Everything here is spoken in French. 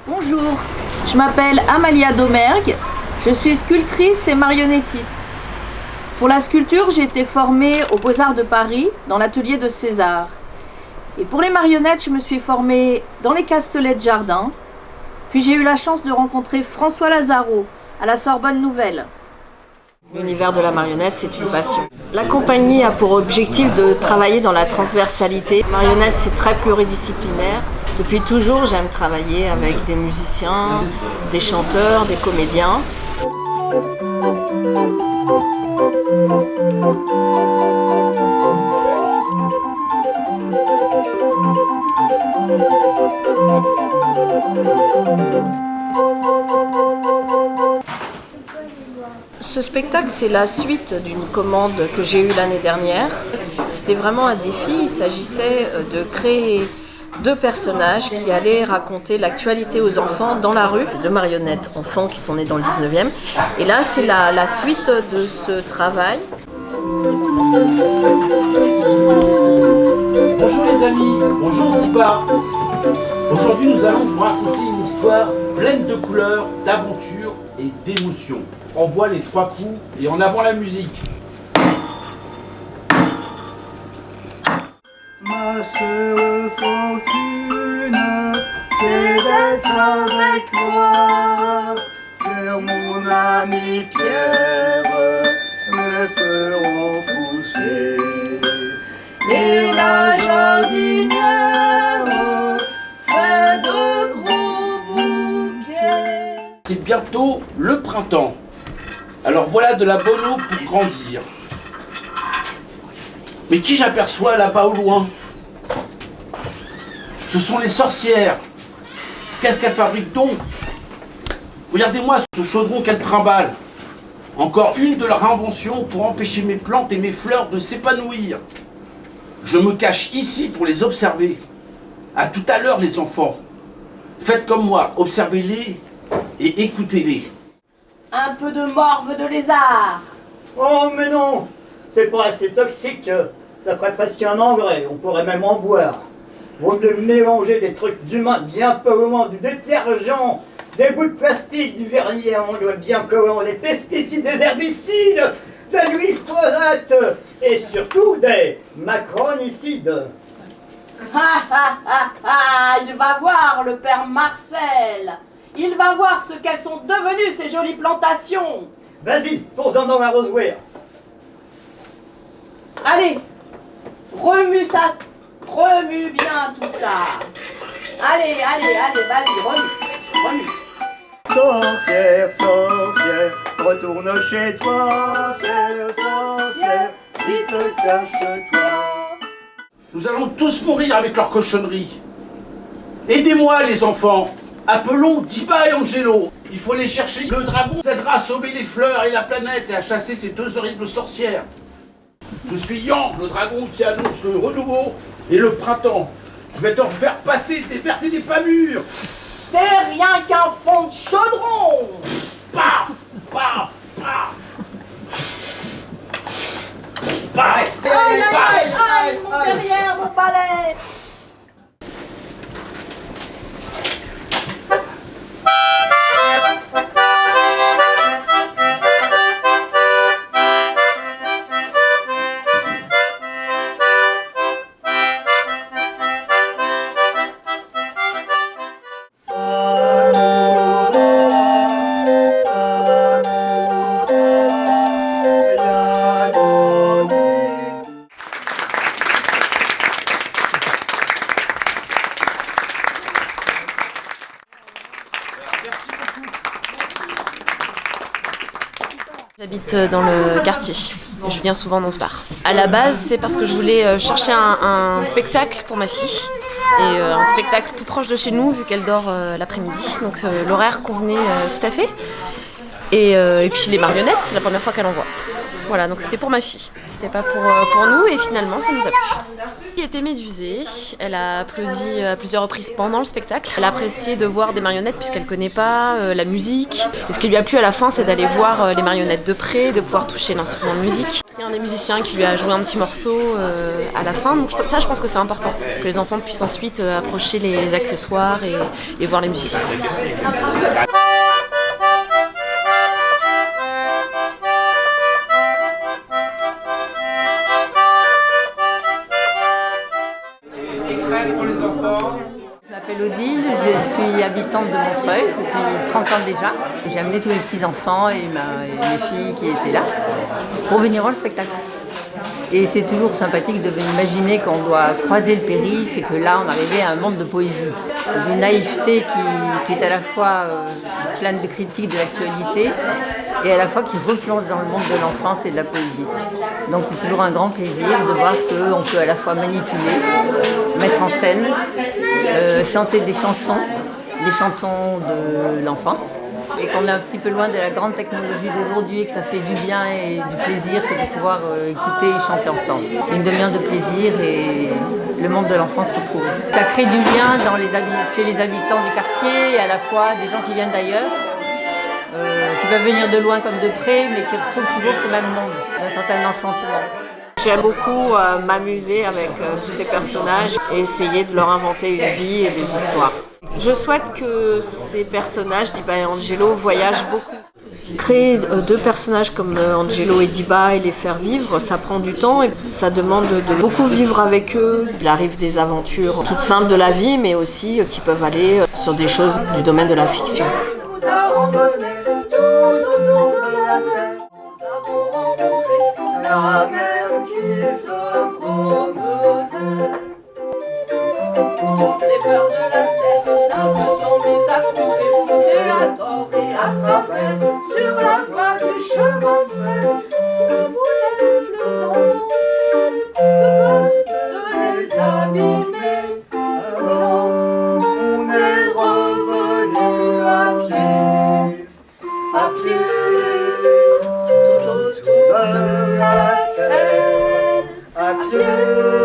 Bonjour, je m'appelle Amalia Domergue, je suis sculptrice et marionnettiste. Pour la sculpture, j'ai été formée aux Beaux-Arts de Paris, dans l'atelier de César. Et pour les marionnettes, je me suis formée dans les Castelets de Jardin. Puis j'ai eu la chance de rencontrer François Lazaro à la Sorbonne Nouvelle. L'univers de la marionnette, c'est une passion. La compagnie a pour objectif de travailler dans la transversalité. La marionnette, c'est très pluridisciplinaire. Depuis toujours, j'aime travailler avec des musiciens, des chanteurs, des comédiens. Ce spectacle, c'est la suite d'une commande que j'ai eue l'année dernière. C'était vraiment un défi. Il s'agissait de créer 2 personnages qui allaient raconter l'actualité aux enfants dans la rue. 2 marionnettes enfants qui sont nés dans le 19e. Et là, c'est la suite de ce travail. Bonjour les amis, bonjour Diba. Aujourd'hui, nous allons vous raconter une histoire pleine de couleurs, d'aventures et d'émotions. On voit les 3 coups et en avant la musique. Ma seule fortune, c'est d'être avec toi. Pierre, mon ami Pierre, me feront pousser. Et la jardinière fait de gros bouquets. C'est bientôt le printemps. Alors voilà de la bonne eau pour grandir. Mais qui j'aperçois là-bas au loin? Ce sont les sorcières. Qu'est-ce qu'elles fabriquent donc? Regardez-moi ce chaudron qu'elles trimballent. Encore une de leurs inventions pour empêcher mes plantes et mes fleurs de s'épanouir. Je me cache ici pour les observer. À tout à l'heure les enfants. Faites comme moi, observez-les et écoutez-les. Un peu de morve de lézard. Oh mais non, c'est pas assez toxique, ça ferait presque un engrais, on pourrait même en boire. Vaut mieux mélanger des trucs d'humains bien polluants, du détergent, des bouts de plastique, du vernis à ongles bien collant, des pesticides, des herbicides, des glyphosate et surtout des macronicides. Il va voir le père Marcel. Il va voir ce qu'elles sont devenues, ces jolies plantations. Vas-y, fonce-en dans la roseware. Allez, remue ça, remue bien tout ça. Allez, vas-y, remue. Sorcière, sorcière, retourne chez toi. Sorcière, vite cache-toi. Nous allons tous mourir avec leurs cochonneries. Aidez-moi les enfants. Appelons Diba et Angelo. Il faut les chercher. Le dragon vous aidera à sauver les fleurs et la planète et à chasser ces 2 horribles sorcières. Je suis Yan, le dragon qui annonce le renouveau et le printemps. Je vais te faire passer des vertes et des pas mûres. T'es rien qu'un fond de chaudron. Paf, paf, paf. Paf. Aïe, mon derrière, mon balai. J'habite dans le quartier. Je viens souvent dans ce bar. À la base, c'est parce que je voulais chercher un spectacle pour ma fille. Et un spectacle tout proche de chez nous, vu qu'elle dort l'après-midi. Donc l'horaire convenait tout à fait. Et puis les marionnettes, c'est la première fois qu'elle en voit. Voilà, donc c'était pour ma fille. C'était c'était pas pour nous et finalement ça nous a plu. Elle était médusée, elle a applaudi à plusieurs reprises pendant le spectacle. Elle a apprécié de voir des marionnettes puisqu'elle connaît pas la musique. Et ce qui lui a plu à la fin, c'est d'aller voir les marionnettes de près, de pouvoir toucher l'instrument de musique. Il y a un des musiciens qui lui a joué un petit morceau à la fin, donc ça je pense que c'est important, que les enfants puissent ensuite approcher les accessoires et voir les musiciens. Je m'appelle Odile, je suis habitante de Montreuil depuis 30 ans déjà. J'ai amené tous mes petits-enfants et mes filles qui étaient là pour venir voir le spectacle. Et c'est toujours sympathique de imaginer qu'on doit croiser le périph' et que là on arrivait à un monde de poésie. D'une naïveté qui est à la fois pleine de critiques de l'actualité et à la fois qui replonge dans le monde de l'enfance et de la poésie. Donc c'est toujours un grand plaisir de voir qu'on peut à la fois manipuler, mettre en scène, chanter des chantons de l'enfance et qu'on est un petit peu loin de la grande technologie d'aujourd'hui et que ça fait du bien et du plaisir que de pouvoir écouter et chanter ensemble. Une demi-heure de plaisir et le monde de l'enfance retrouvé. Ça crée du lien chez les habitants du quartier et à la fois des gens qui viennent d'ailleurs, qui peuvent venir de loin comme de près, mais qui retrouvent toujours ce même monde, un certain enchantement. J'aime beaucoup m'amuser avec tous ces personnages et essayer de leur inventer une vie et des histoires. Je souhaite que ces personnages, Diba et Angelo, voyagent beaucoup. Créer deux personnages comme Angelo et Diba et les faire vivre, ça prend du temps et ça demande de beaucoup vivre avec eux. Il arrive des aventures toutes simples de la vie, mais aussi qui peuvent aller sur des choses du domaine de la fiction. Nous avons mené tout autour de la terre. Nous avons rencontré la mer qui se promenait. Les fleurs de la terre soudain se sont mises à pousser à tort et à travers sur la voie du chemin de fer. Ne voulez plus avancer de peur de les abîmer. Alors on est revenu à pied, tout autour de la terre, à pied.